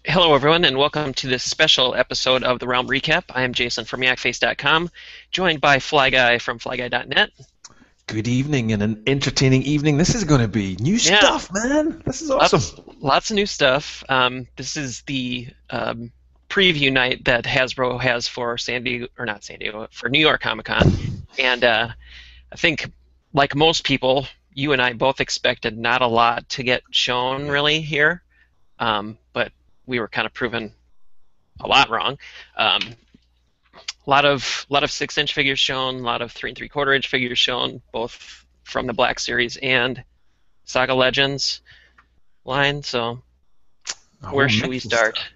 Hello, everyone, and welcome to this special episode of the Realm Recap. I am Jason from Yakface.com, joined by Flyguy from Flyguy.net. Good evening and an entertaining evening. This is going to be new Yeah, stuff, man. This is awesome. lots of new stuff. This is the preview night that Hasbro has for San Diego, or not San Diego, for New York Comic Con, and I think, like most people, you and I both expected not a lot to get shown really here, but we were kind of proven a lot wrong. A lot of 6-inch figures shown, a lot of 3 3/4 inch figures shown, both from the Black Series and Saga Legends line. So A where whole should we mix of start? stuff.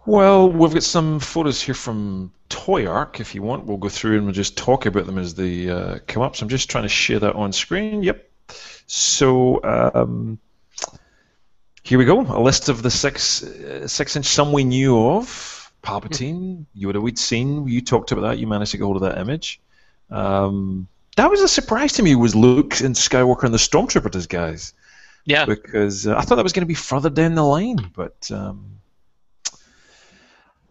Well, we've got some photos here from Toy Arc. If you want, we'll go through and we'll just talk about them as they come up. So I'm just trying to share that on screen. Yep. So here we go. A list of the 6-inch some we knew of. Palpatine, Yoda we'd seen. You talked about that. You managed to get hold of that image. That was a surprise to me. Was Luke and Skywalker and the Stormtrooper disguise? Yeah, Because I thought that was going to be further down the line, but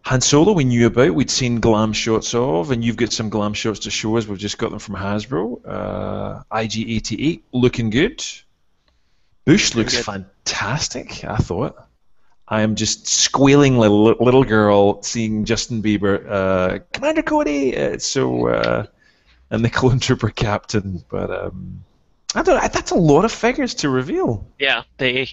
Han Solo we knew about, we'd seen glam shots of, and you've got some glam shots to show us. We've just got them from Hasbro. IG-88 looking good. Bush very looks good. fantastic, I thought. I am just squealing like a little girl seeing Justin Bieber. Commander Cody! And the Clone Trooper Captain, but I don't know, that's a lot of figures to reveal. Yeah, they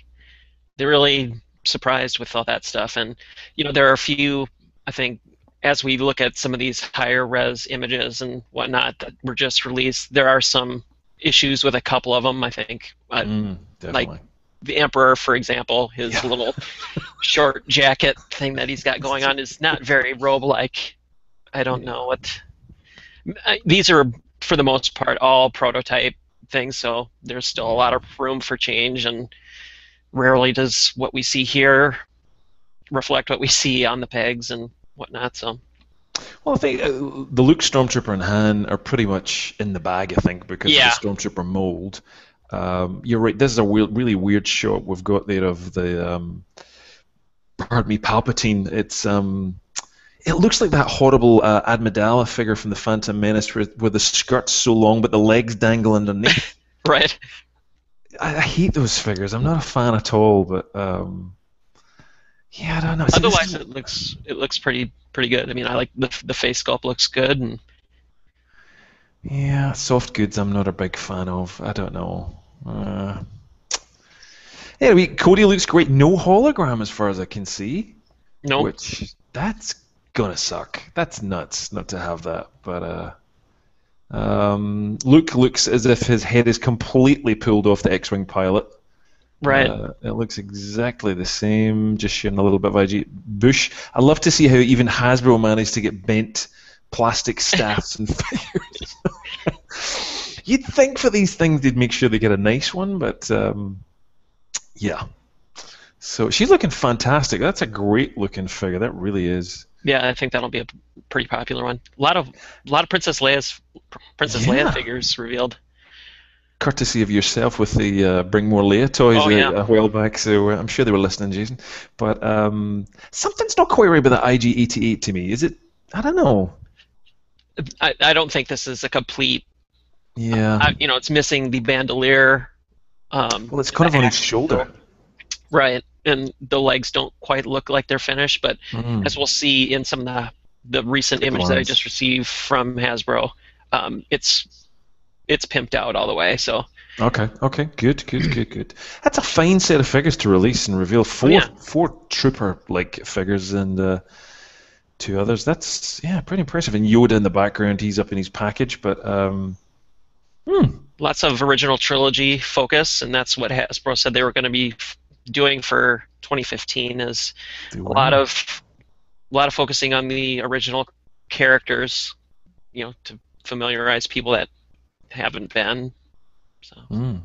really surprised with all that stuff, and there are a few. I think as we look at some of these higher res images and whatnot that were just released, there are some issues with a couple of them. I think, like Definitely. the Emperor, for example, his Yeah. little short jacket thing that he's got going on is not very robe-like. I don't know what. These are, for the most part, all prototype things, so there's still a lot of room for change, and rarely does what we see here reflect what we see on the pegs and whatnot. So Well, I think the Luke Stormtrooper and Han are pretty much in the bag, I think, because of the yeah, Stormtrooper mold. You're right. This is a really weird shot we've got there of the, pardon me, Palpatine. It looks like that horrible Amidala figure from the Phantom Menace, where the skirt's so long but the legs dangle underneath. right. I hate those figures. I'm not a fan at all, but yeah, I don't know. See, this Otherwise, is, it looks pretty good. I mean, I like the face sculpt looks good, and yeah, soft goods. I'm not a big fan of. I don't know. Anyway, Cody looks great. No hologram as far as I can see, no, which that's gonna suck. That's nuts not to have that. But Luke looks as if his head is completely pulled off the X-wing pilot. right. It looks exactly the same. Just showing a little bit of IG Bush. I love to see how even Hasbro managed to get bent plastic staffs and figures. You'd think for these things they'd make sure they get a nice one, but yeah. So she's looking fantastic. That's a great looking figure. That really is. Yeah, I think that'll be a pretty popular one. A lot of Princess Leia Yeah. figures revealed. Courtesy of yourself with the Bring More Leia toys Oh yeah, a while back, so I'm sure they were listening, Jason. But something's not quite right with the IG-88 to me. Is it? I don't know. I don't think this is a complete. Yeah. It's missing the bandolier. Well, it's kind of the on his axle, shoulder. right, and the legs don't quite look like they're finished. But Mm. as we'll see in some of the recent The image that I glance. just received from Hasbro, it's pimped out all the way. So Okay. Okay. Good. That's a fine set of figures to release and reveal. oh yeah, Four trooper-like figures and two others. That's pretty impressive. And Yoda in the background, he's up in his package, but lots of original trilogy focus, and that's what Hasbro said they were going to be doing for 2015. Is they a lot were. of focusing on the original characters, to familiarize people that haven't been. So Mm.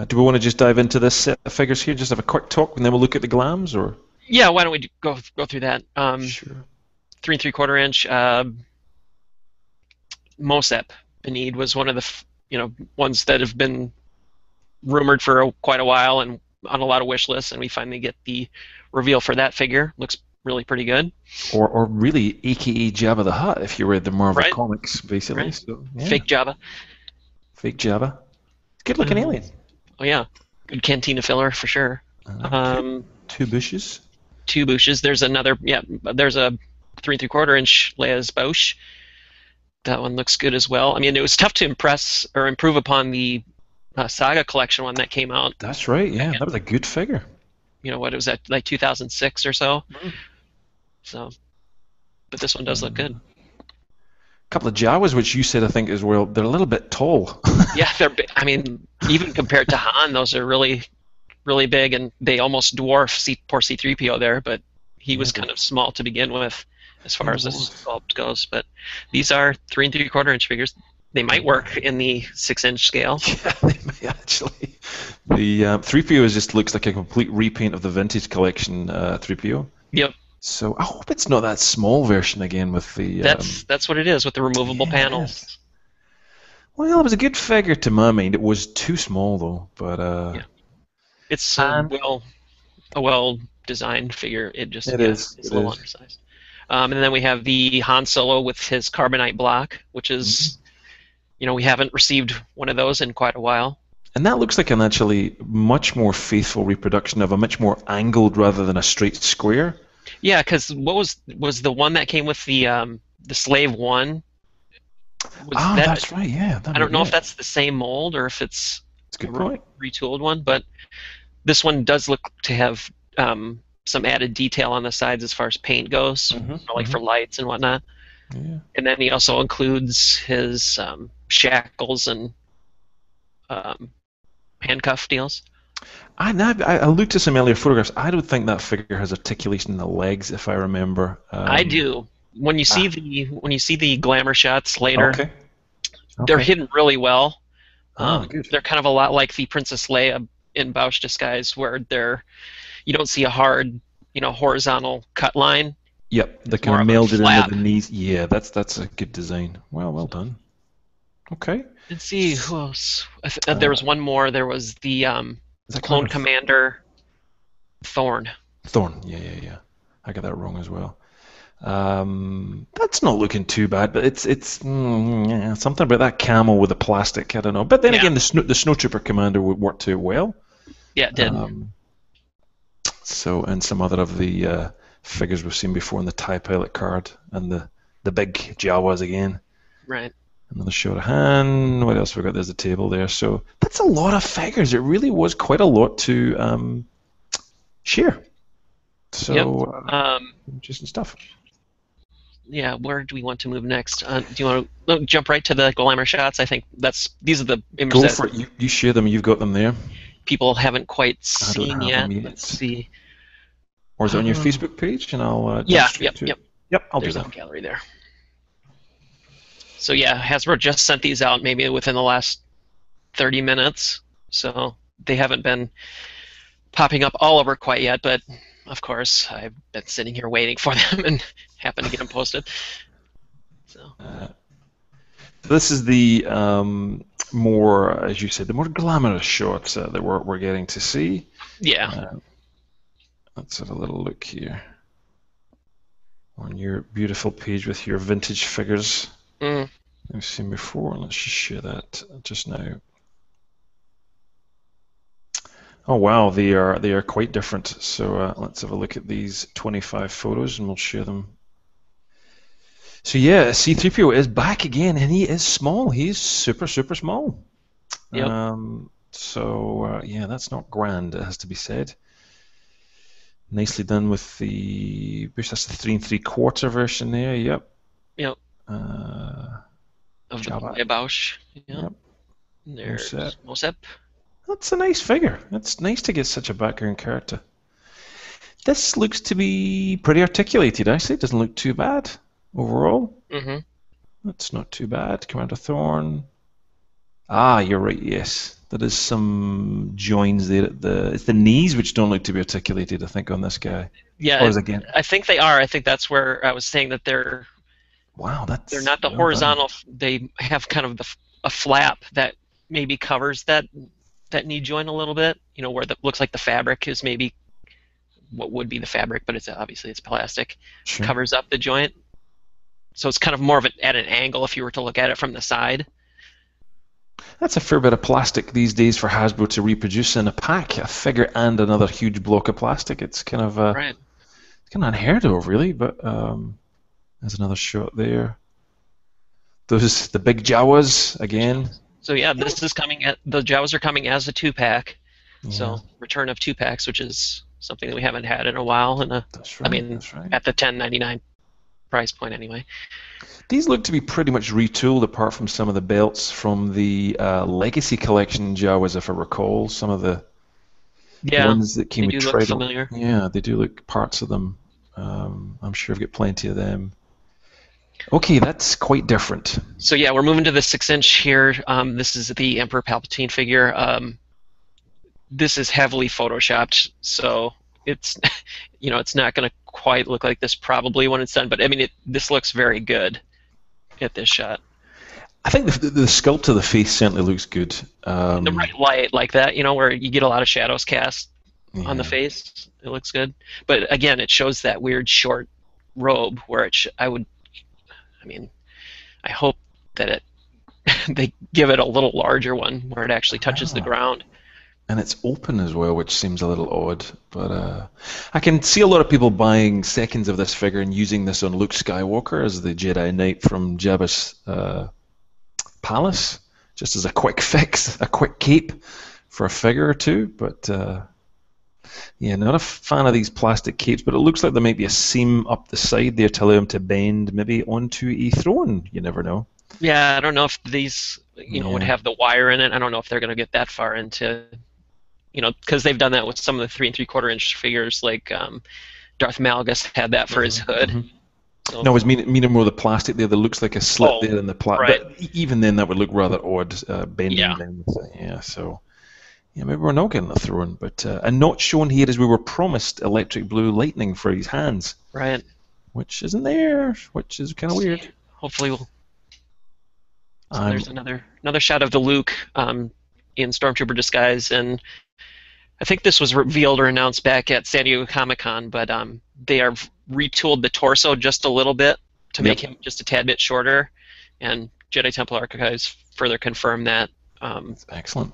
Do we want to just dive into this set of figures here? Just have a quick talk, and then we'll look at the glams, or? yeah, why don't we go through that? Sure. 3 3/4 inch. Mosep Benid was one of the ones that have been rumored for quite a while, and on a lot of wish lists, and we finally get the reveal for that figure. Looks really pretty good. Or really, AKA Jabba the Hutt, if you read the Marvel Right. comics, basically. Right. So, yeah. Fake Jabba. Fake Jabba. Good looking alien. Oh yeah, good cantina filler for sure. Okay. 2 bushes. 2 bushes. There's another. Yeah, there's a 3 3/4-inch Leia's Bausch. That one looks good as well. I mean, it was tough to impress or improve upon the Saga collection one that came out. That's right. Yeah, that was a good figure. You know what? It was at like 2006 or so. Mm. So, but this one does look good. A couple of Jawas, which you said I think as well, they're a little bit tall. Yeah, they're. I mean, even compared to Han, those are really, really big, and they almost dwarf poor C-3PO there. But he was kind of small to begin with, as far as the sculpt goes. But these are 3 3/4-inch figures. They might work in the 6-inch scale. Yeah, they may actually. The 3PO just looks like a complete repaint of the vintage collection 3PO. Yep. So I hope it's not that small version again with the. That's what it is with the removable panels. Well, it was a good figure to my mind. It was too small though, but. Yeah. It's a well designed figure. It just is. It's a little undersized. And then we have the Han Solo with his carbonite block, which is, we haven't received one of those in quite a while. And that looks like an actually much more faithful reproduction of a much more angled rather than a straight square. Yeah, because what was the one that came with the Slave One? That's right. Yeah. I don't know if that's the same mold or if it's a good point. Retooled one, but this one does look to have some added detail on the sides as far as paint goes, for lights and whatnot. Yeah. And then he also includes his shackles and handcuff deals. I looked at some earlier photographs. I don't think that figure has articulation in the legs, if I remember. I do. When you see the glamour shots later, they're hidden really well. They're kind of a lot like the Princess Leia in Bausch Disguise, where you don't see a hard, horizontal cut line. Yep, they're kind of melded into the knees. Yeah, that's a good design. Well done. Okay. Let's see who else. There was one more. There was the Clone Commander Thorn. Yeah. I got that wrong as well. That's not looking too bad, but it's something about that camel with the plastic. I don't know. But then again, the Snowtrooper Commander would work too well. Yeah, it did. And some other of the figures we've seen before in the TIE Pilot card and the big Jawas again. Right. Another shot of Han. What else we got? There's a table there. So that's a lot of figures. It really was quite a lot to share. So interesting stuff. Yeah, where do we want to move next? Do you want to jump right to the glamour shots? I think these are the images. Go for it. You share them. You've got them there. People haven't quite seen yet. Let's see. Or is it on your Facebook page? And I'll. Yep. I'll There's do that. a gallery there. So yeah, Hasbro just sent these out maybe within the last 30 minutes. So they haven't been popping up all over quite yet, but of course I've been sitting here waiting for them and happen to get them posted. So this is the more, as you said, the more glamorous shots that we're getting to see. Yeah. Let's have a little look here on your beautiful page with your vintage figures. I've seen before. Let's just share that just now. Oh wow, they are quite different. So let's have a look at these 25 photos, and we'll share them. So yeah, C-3PO is back again, and he is small. He's super small. Yep. Yeah, that's not grand. It has to be said. Nicely done with the Bush. That's the 3 3/4 version there. Yep. Of the Bausch. Yep. There's Mosep. That's a nice figure. It's nice to get such a background character. This looks to be pretty articulated, actually. It doesn't look too bad overall. That's not too bad. Commander Thorn. You're right, yes. There is some joins there at it's the knees which don't look to be articulated, I think, on this guy. Yeah, I think they are. I think that's where I was saying that they're... Wow, they're not the horizontal. They have kind of a flap that maybe covers that that knee joint a little bit. You know, where it looks like the fabric is maybe what would be the fabric, but it's obviously it's plastic. Sure. Covers up the joint, so it's kind of more of at an angle if you were to look at it from the side. That's a fair bit of plastic these days for Hasbro to reproduce in a pack, a figure and another huge block of plastic. It's kind of Right. it's kind of unheard of, really. But there's another shot there. Those the big Jawas again. So yeah, this is coming. The Jawas are coming as a 2-pack. Yeah. So return of 2-packs, which is something that we haven't had in a while. And That's right. I mean, that's right. at the $10.99 price point anyway. These look to be pretty much retooled, apart from some of the belts from the Legacy Collection Jawas, if I recall. Some of the ones that came they with do look familiar. Yeah, they do look parts of them. I'm sure I've got plenty of them. Okay, that's quite different. So yeah, we're moving to the 6-inch here. This is the Emperor Palpatine figure. This is heavily photoshopped, so it's it's not going to quite look like this probably when it's done. But I mean, this looks very good at this shot. I think the sculpt of the face certainly looks good. The right light like that, where you get a lot of shadows cast on the face, it looks good. But again, it shows that weird short robe where I hope that they give it a little larger one where it actually touches the ground. And it's open as well, which seems a little odd. But I can see a lot of people buying seconds of this figure and using this on Luke Skywalker as the Jedi Knight from Jabba's palace, just as a quick fix, a quick cape for a figure or two. But yeah, not a fan of these plastic capes, but it looks like there might be a seam up the side there to allow him to bend maybe onto a throne. You never know. Yeah, I don't know if these would have the wire in it. I don't know if they're going to get that far into, because they've done that with some of the 3 3/4-inch figures, like Darth Malgus had that for his hood. Mm-hmm. So, no, I was meaning more the plastic there. There looks like a slit there in the plastic. Right. But even then, that would look rather odd, bending Yeah. down the thing. Yeah, so yeah, maybe we're not getting a throne, but and not shown here as we were promised electric blue lightning for his hands. Right. Which isn't there, which is kind of weird. Hopefully we'll. So there's another shot of the Luke in Stormtrooper disguise, and I think this was revealed or announced back at San Diego Comic-Con, but they have retooled the torso just a little bit to make him just a tad bit shorter, and Jedi Temple Archives further confirmed that. Excellent.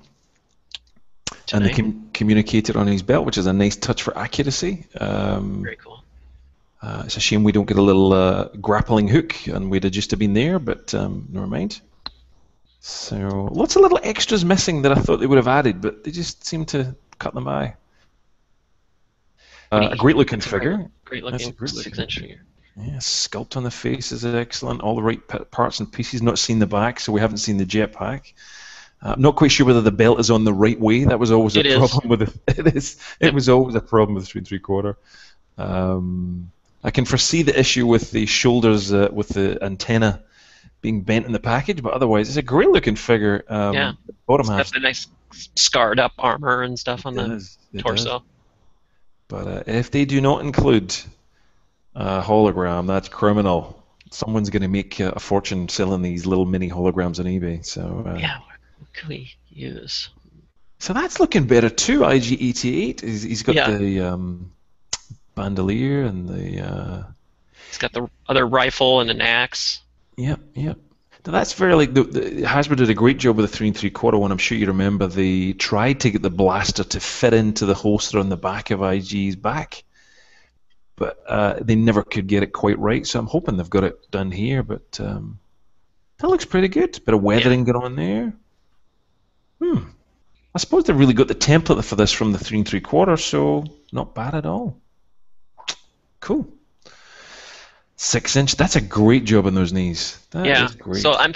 Tonight. And they communicated on his belt, which is a nice touch for accuracy. Very cool. It's a shame we don't get a little grappling hook, and we'd have just have been there, but never mind. So lots of little extras missing that I thought they would have added, but they just seem to cut them by. A great looking figure. Great looking 6-inch figure. Yeah, sculpt on the face is excellent. All the right parts and pieces. Not seen the back, so we haven't seen the jetpack. I'm not quite sure whether the belt is on the right way. That was always a problem with it. It is. It was always a problem with 3 3/4. I can foresee the issue with the shoulders, with the antenna being bent in the package, but otherwise it's a great looking figure. Yeah. The bottom half. That's the nice scarred up armor and stuff on the torso. But if they do not include a hologram, that's criminal. Someone's going to make a fortune selling these little mini holograms on eBay. So yeah, what can we use? So that's looking better too. IG-88. He's got the bandolier and the. He's got the other rifle and an axe. Yep. Now that's very like the Hasbro did a great job with the 3 3/4 one. I'm sure you remember they tried to get the blaster to fit into the holster on the back of IG's back, but they never could get it quite right. So I'm hoping they've got it done here. But that looks pretty good. Bit of weathering going on there. I suppose they really got the template for this from the 3 3/4, so not bad at all. Cool. 6-inch. That's a great job on those knees. That is great. So I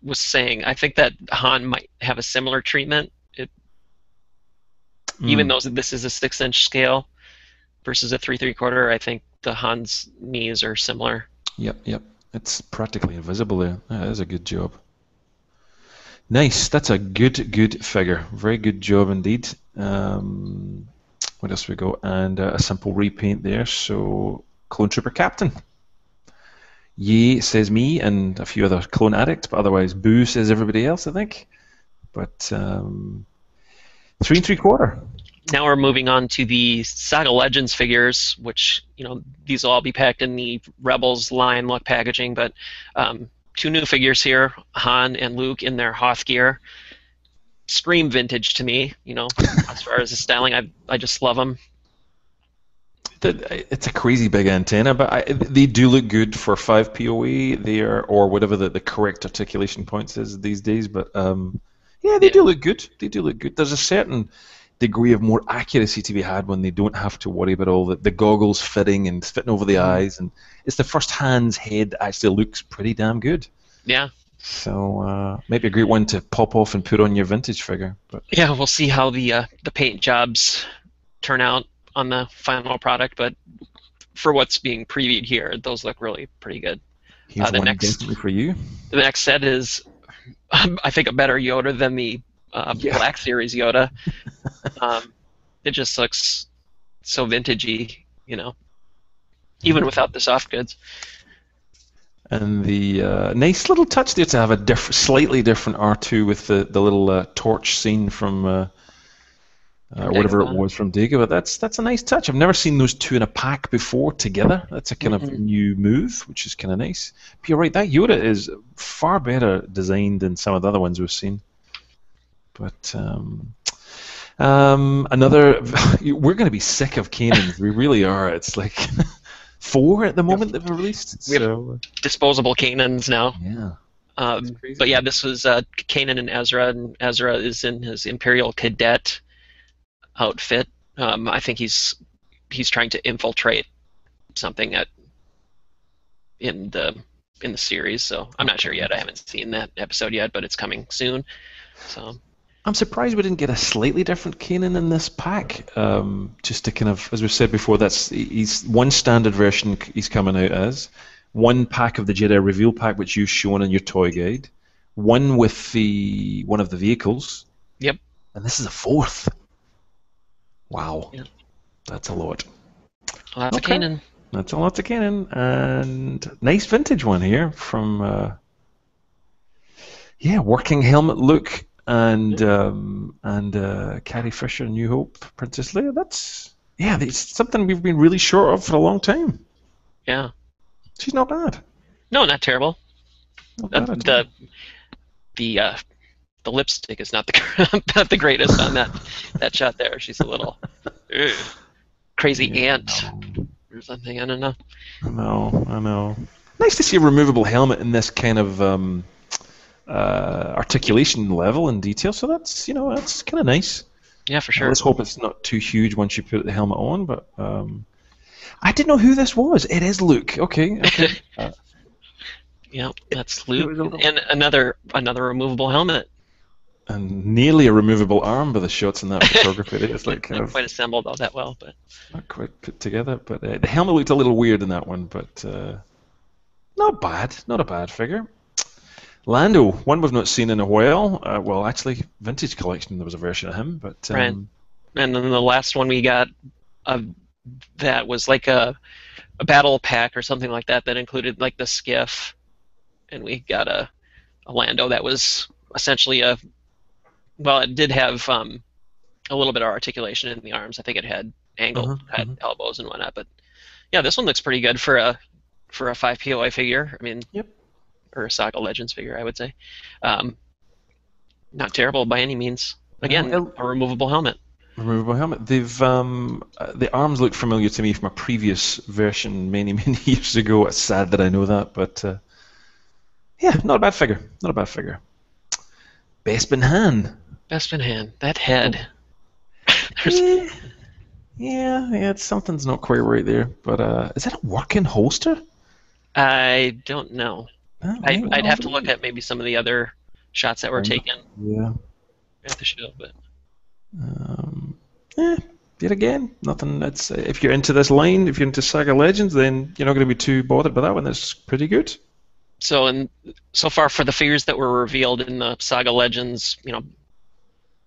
was saying, I think that Han might have a similar treatment. Even though this is a 6-inch scale versus a 3 3/4, I think the Han's knees are similar. Yep. It's practically invisible there. That is a good job. Nice. That's a good figure. Very good job indeed. What else we got? And a simple repaint there. So. Clone Trooper Captain. Yay says me and a few other clone addicts, but otherwise boo says everybody else, I think. But 3 3/4. Now we're moving on to the Saga Legends figures, which, these will all be packed in the Rebels line look packaging, but two new figures here, Han and Luke in their Hoth gear. Scream vintage to me, as far as the styling. I just love them. It's a crazy big antenna, but they do look good for 5 POE. They are, or whatever the correct articulation points is these days. But yeah, they do look good. They do look good. There's a certain degree of more accuracy to be had when they don't have to worry about all the goggles fitting and fitting over the eyes, and it's the first Han's head that actually looks pretty damn good. Yeah. So maybe a great one to pop off and put on your vintage figure. But yeah, we'll see how the paint jobs turn out on the final product, but for what's being previewed here, those look really pretty good. Here's one definitely for you. The next set is, I think, a better Yoda than the Black Series Yoda. It just looks so vintagey, even without the soft goods. And the nice little touch there to have a slightly different R2 with the little torch scene from whatever it was from Dagobah. That's a nice touch. I've never seen those two in a pack before together. That's a kind of new move, which is kind of nice. But you're right, that Yoda is far better designed than some of the other ones we've seen. But another, we're going to be sick of Kanans. We really are. It's like 4 at the moment that we've released. We have disposable Kanans now. Yeah. But yeah, this was Kanan and Ezra is in his Imperial Cadet outfit. I think he's trying to infiltrate something in the series. So I'm not sure yet. I haven't seen that episode yet, but it's coming soon. So I'm surprised we didn't get a slightly different Kanan in this pack. Just to kind of, as we've said before, he's one standard version he's coming out as, one pack of the Jedi reveal pack which you've shown in your toy guide, one with one of the vehicles. Yep. And this is a 4th. Wow. Yep. That's a lot. Lots of Kanan. That's a lot of Kanan. And nice vintage one here from working helmet look. And Carrie Fisher, New Hope, Princess Leia. That's something we've been really short of for a long time. Yeah, she's not bad. No, not terrible. Not bad at all. The lipstick is not the greatest on that shot there. She's a little crazy ant or something. I don't know. I know. Nice to see a removable helmet in this kind of articulation level and detail, so that's kind of nice. Yeah, for sure. Let's hope it's not too huge once you put the helmet on. But I didn't know who this was. It is Luke. Okay. Yeah, that's Luke, and another removable helmet, and nearly a removable arm by the shots in that photography. It's like kind not quite assembled all that well, but not quite put together. But the helmet looked a little weird in that one, but not bad. Not a bad figure. Lando, one we've not seen in a while. Well, actually, Vintage Collection, there was a version of him. But right. And then the last one we got that was like a battle pack or something like that included like the skiff, and we got a Lando that was essentially it did have a little bit of articulation in the arms. I think it had angled elbows and whatnot. But yeah, this one looks pretty good for a 5 POI figure. I mean. Yep. Or a Saga Legends figure, I would say. Not terrible by any means. Again, a removable helmet. Removable helmet. They've the arms look familiar to me from a previous version many years ago. It's sad that I know that, but not a bad figure. Not a bad figure. Bespin Han. Bespin Han. That head. Something's not quite right there. But is that a working holster? I don't know. I'd have to look at maybe some of the other shots that were taken. Yeah. At the show, but. Yet again, nothing. That's if you're into this line, if you're into Saga Legends, then you're not going to be too bothered by that one. That's pretty good. So far for the figures that were revealed in the Saga Legends,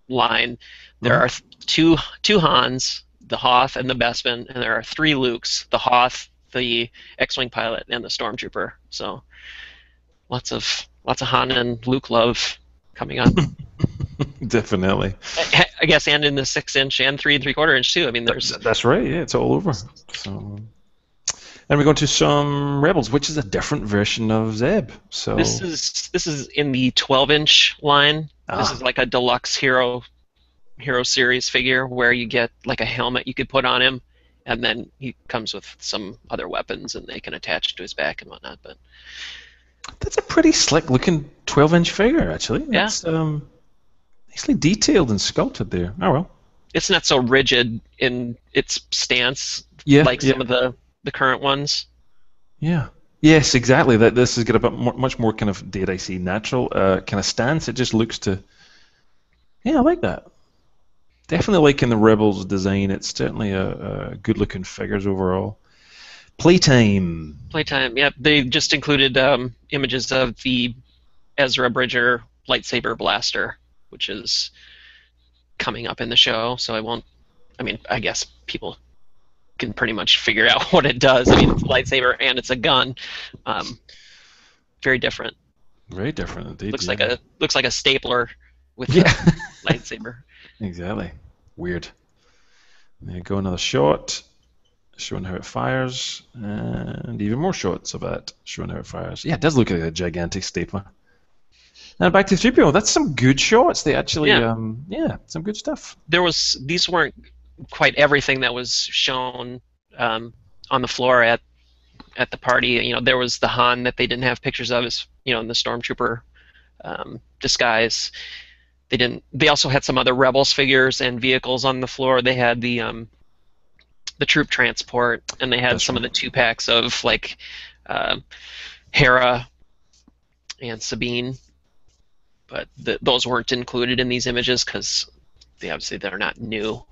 line, there are two Hans, the Hoth and the Bespin, and there are 3 Lukes: the Hoth, the X-wing pilot, and the Stormtrooper. So. Lots of Han and Luke love coming up. Definitely. I guess, and in the 6-inch and 3 3/4 inch too. I mean, there's That's right. Yeah, it's all over. So, and we're going to some Rebels, which is a different version of Zeb. So this is in the 12-inch line. This is like a deluxe hero series figure where you get like a helmet you could put on him, and then he comes with some other weapons and they can attach to his back and whatnot. But that's a pretty slick looking 12-inch figure, actually. yeah, That's nicely detailed and sculpted there. Oh well. it's not so rigid in its stance like Yeah. some of the current ones. Yeah. Yes, exactly. That this has got a bit much more kind of, dare I say, natural kind of stance. It just looks to. Yeah, I like that. Definitely liking the Rebels design. It's certainly a good-looking figures overall. Playtime. Playtime, yeah. They just included images of the Ezra Bridger lightsaber blaster, which is coming up in the show. So I guess people can pretty much figure out what it does. I mean, it's a lightsaber and it's a gun. Very different. Very different indeed. Looks like a stapler with a lightsaber. Exactly. Weird. There you go, another shot showing how it fires, and even more shots of it showing how it fires. Yeah, it does look like a gigantic stapler. And back to 3PO. That's some good shots. They actually, some good stuff. These weren't quite everything that was shown on the floor at the party. You know, there was the Han that they didn't have pictures of, in the Stormtrooper disguise. They also had some other Rebels figures and vehicles on the floor. They had the troop transport, and they had some of the 2-packs of like Hera and Sabine, but those weren't included in these images because they're not new.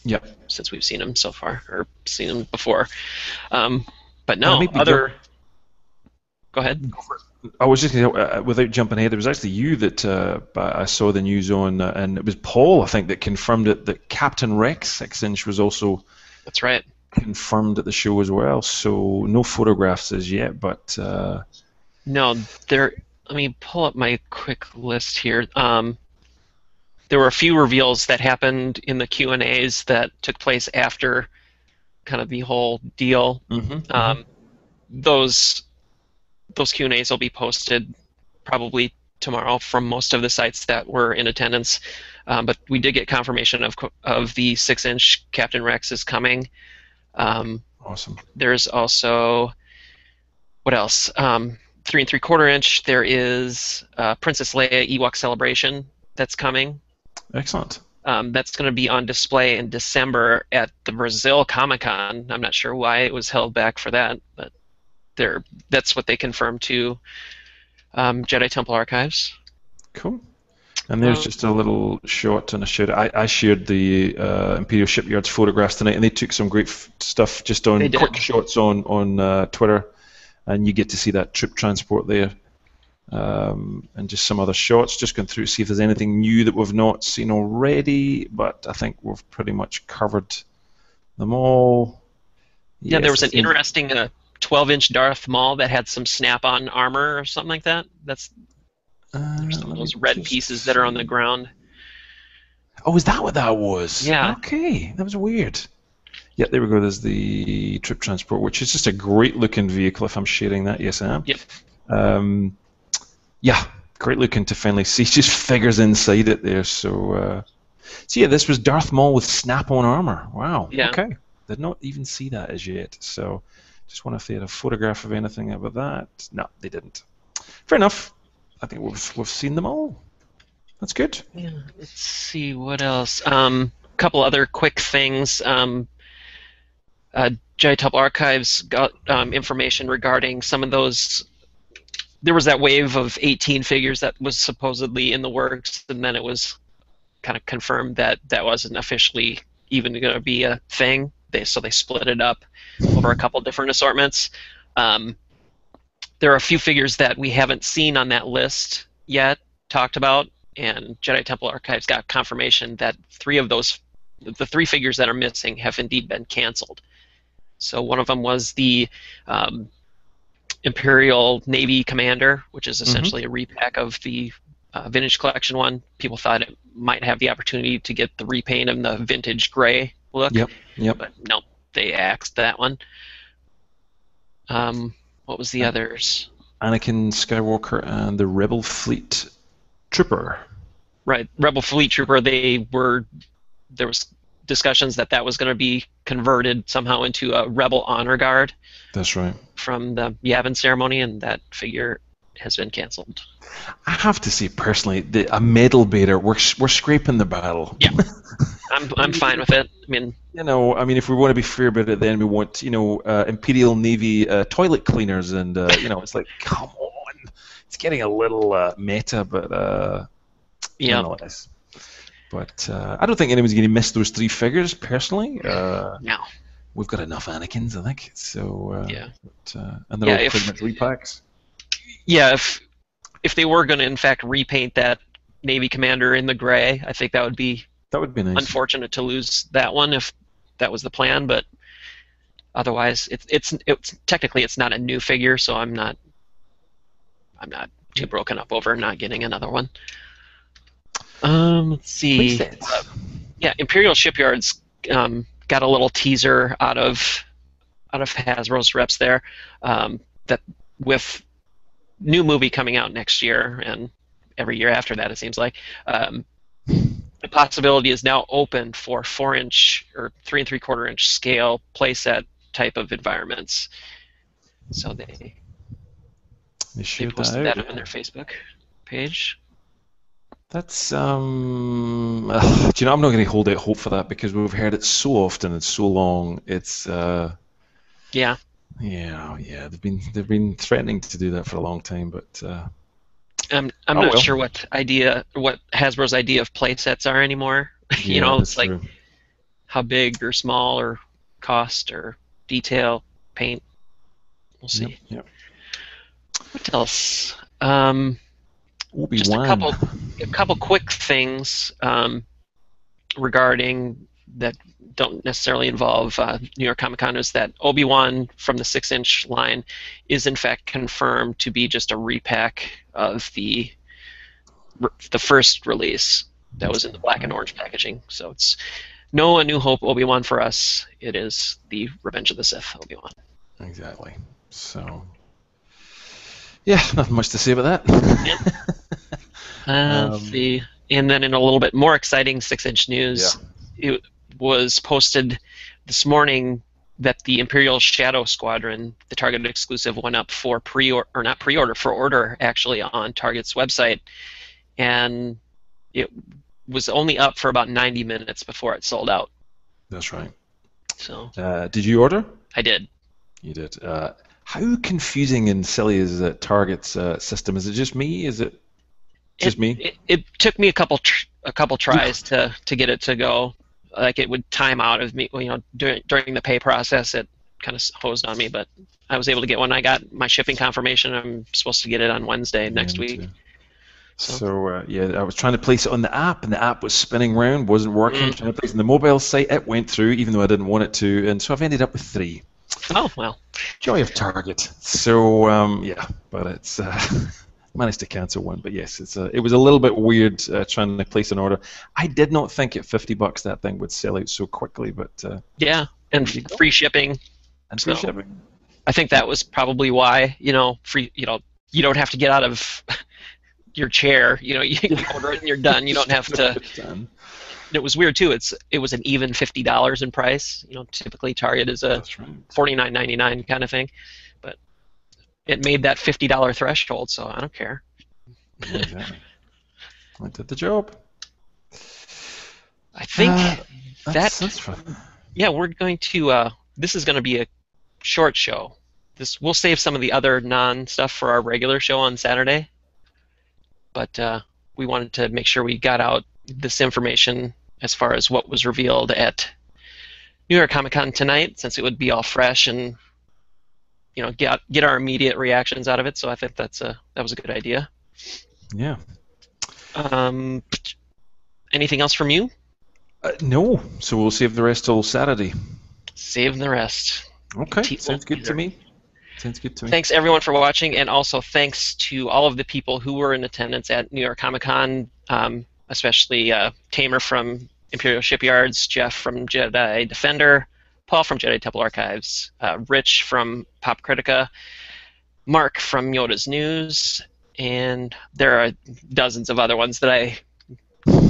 Yep. Since we've seen them so far or seen them before, but no other. Go ahead. I was just going to, without jumping ahead, it was actually you that I saw the news on, and it was Paul, I think, that confirmed it, that Captain Rex 6-inch was also. That's right. Confirmed at the show as well. So no photographs as yet, but. No, there. Let me pull up my quick list here. There were a few reveals that happened in the Q&As that took place after kind of the whole deal. Those Q&As will be posted probably tomorrow from most of the sites that were in attendance. But we did get confirmation of the 6-inch Captain Rex is coming. Awesome. There's also, what else? 3 3/4 inch. There is Princess Leia Ewok Celebration that's coming. Excellent. That's going to be on display in December at the Brazil Comic-Con. I'm not sure why it was held back for that, but that's what they confirmed to Jedi Temple Archives. Cool. And there's just a little shot and a shout. I shared the Imperial Shipyards photographs tonight, and they took some great stuff just on quick shots on Twitter, and you get to see that troop transport there, and just some other shots. Just going through to see if there's anything new that we've not seen already, but I think we've pretty much covered them all. Yeah, there was an interesting 12-inch Darth Maul that had some snap-on armor or something like that. There's some of those red pieces that are on the ground. Oh, is that what that was? Yeah. Okay, that was weird. Yeah, there we go. There's the troop transport, which is just a great-looking vehicle. If I'm sharing that, yes, I am. Yep. Yeah, great looking to finally see just figures inside it there. So yeah, this was Darth Maul with snap-on armor. Wow. Yeah. Okay. Did not even see that as yet. So just wonder if they had a photograph of anything about that. No, they didn't. Fair enough. I think we've seen them all. That's good. Yeah. Let's see what else. Couple other quick things. Jedi Temple Archives got information regarding some of those. There was that wave of 18 figures that was supposedly in the works, and then it was kind of confirmed that that wasn't officially even going to be a thing. So they split it up over a couple different assortments. There are a few figures that we haven't seen on that list yet, talked about, and Jedi Temple Archives got confirmation that the 3 figures that are missing have indeed been canceled. So one of them was the Imperial Navy Commander, which is essentially a repack of the vintage collection one. People thought it might have the opportunity to get the repaint and the vintage gray look. Yep. Yep. But no, they axed that one. What was the others? Anakin Skywalker and the Rebel Fleet Trooper. Right, Rebel Fleet Trooper. There was discussions that was going to be converted somehow into a Rebel Honor Guard. That's right. From the Yavin ceremony, and that figure has been canceled. I have to say personally, a medal bearer, we're scraping the barrel. Yeah, I'm fine with it. I mean, if we want to be fair about it, then we want Imperial Navy toilet cleaners, and it's like, come on, it's getting a little meta, but nonetheless. But I don't think anyone's going to miss those 3 figures personally. No. We've got enough Anakins, I think. So yeah. And they're all pretty much repacks. Yeah, if they were going to in fact repaint that Navy commander in the gray, I think that would be nice. Unfortunate to lose that one if that was the plan, but otherwise it's technically it's not a new figure, so I'm not too broken up over not getting another one. Let's see. Imperial Shipyards got a little teaser out of Hasbro's reps there, that with new movie coming out next year and every year after that, it seems like, the possibility is now open for 4-inch or 3 3/4-inch scale playset type of environments. So they posted that on their Facebook page. That's I'm not going to hold out hope for that because we've heard it so often and so long. It's yeah. They've been threatening to do that for a long time, but I'm not sure what Hasbro's idea of play sets are anymore. It's like true. How big or small or cost or detail, paint. We'll see. Yep. What else? Obi-Wan. Just a couple quick things regarding that don't necessarily involve New York Comic Con is that Obi-Wan from the 6-inch line is in fact confirmed to be just a repack of the first release that was in the black and orange packaging. So it's no A New Hope Obi-Wan for us. It is the Revenge of the Sith Obi-Wan. Exactly. So yeah, nothing much to say about that. Let's see. And then in a little bit more exciting 6-inch news, it was posted this morning that the Imperial Shadow Squadron, the Target exclusive, went up for order actually on Target's website, and it was only up for about 90 minutes before it sold out. That's right. So. Did you order? I did. You did. How confusing and silly is Target's system? Is it just me? Is it just me? It took me a couple tries to get it to go. Like it would time out of me, during the pay process. It kind of hosed on me, but I was able to get one. I got my shipping confirmation. I'm supposed to get it on Wednesday next week. Too. So I was trying to place it on the app, and the app was spinning around, wasn't working. Trying to place it on the mobile site, it went through, even though I didn't want it to, and so I've ended up with 3. Oh well. Joy of Target. So but it's managed to cancel one. But yes, it was a little bit weird trying to place an order. I did not think at $50 that thing would sell out so quickly, but yeah, and free shipping. And free shipping. I think that was probably why free. You don't have to get out of your chair. You order it and you're done. You don't have to. It was weird too. It was an even $50 in price. Typically Target is a $49.99 kind of thing, but it made that $50 threshold, so I don't care. Exactly. I did the job. I think that's fun. Yeah, we're going to. This is going to be a short show. We'll save some of the other non-stuff for our regular show on Saturday, but we wanted to make sure we got out this information as far as what was revealed at New York Comic Con tonight, since it would be all fresh and get our immediate reactions out of it. So I think that was a good idea. Yeah. Anything else from you? No. So we'll save the rest till Saturday. Save the rest. Okay. Sounds good to me. Sounds good to me. Thanks everyone for watching, and also thanks to all of the people who were in attendance at New York Comic Con, especially Tamer from Imperial Shipyards, Jeff from Jedi Defender, Paul from Jedi Temple Archives, Rich from Popcritica, Mark from Yoda's News, and there are dozens of other ones that I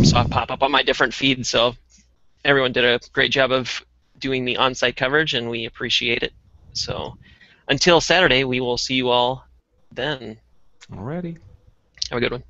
saw pop up on my different feeds. So everyone did a great job of doing the on-site coverage, and we appreciate it. So until Saturday, we will see you all then. Alrighty. Have a good one.